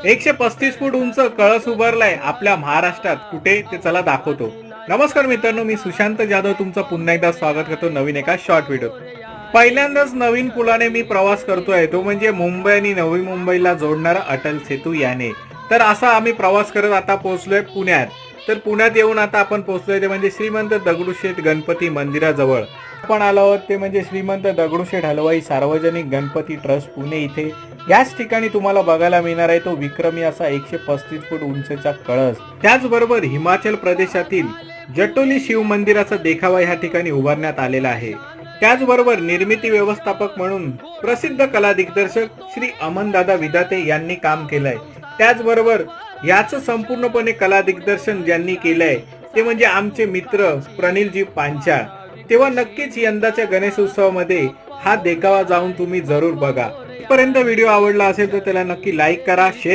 135 फूट उंच कळस उभारलाय आपल्या महाराष्ट्रात. कुठे ते चला दाखवतो. नमस्कार मित्रांनो, मी सुशांत जाधव तुमचं पुन्हा एकदा स्वागत करतो नवीन एका शॉर्ट व्हिडिओ. पहिल्यांदाच नवीन पुलाने मी प्रवास करतोय, तो म्हणजे मुंबई आणि नवी मुंबईला जोडणारा अटल सेतू याने. तर असा आम्ही प्रवास करत आता पोहोचलोय पुण्यात. तर पुण्यात येऊन आता आपण पोहोचलोय ते म्हणजे श्रीमंत दगडूशेठ गणपती मंदिराजवळ. आपण आलो आहोत ते म्हणजे श्रीमंत दगडूशेठ हलवाई सार्वजनिक गणपती ट्रस्ट पुणे इथे. याच ठिकाणी तुम्हाला बघायला मिळणार आहे तो विक्रमी असा 135 फूट उंचचा कळस. त्याचबरोबर हिमाचल प्रदेशातील जटोली शिव मंदिराचा देखावा या ठिकाणी उभारण्यात आलेला आहे. त्याचबरोबर निर्मिती व्यवस्थापक म्हणून प्रसिद्ध कला दिग्दर्शक श्री अमनदादा विधाते यांनी काम केलंय. त्याचबरोबर याचं संपूर्णपणे कला दिग्दर्शन ज्यांनी केलंय ते म्हणजे आमचे मित्र प्रणिलजी पांचाळ. तेव्हा नक्कीच यंदाच्या गणेश उत्सवामध्ये हा देखावा जाऊन तुम्ही जरूर बघा. पर्यंत व्हिडिओ आवडला असेल तर त्याला नक्की लाईक करा, शेअर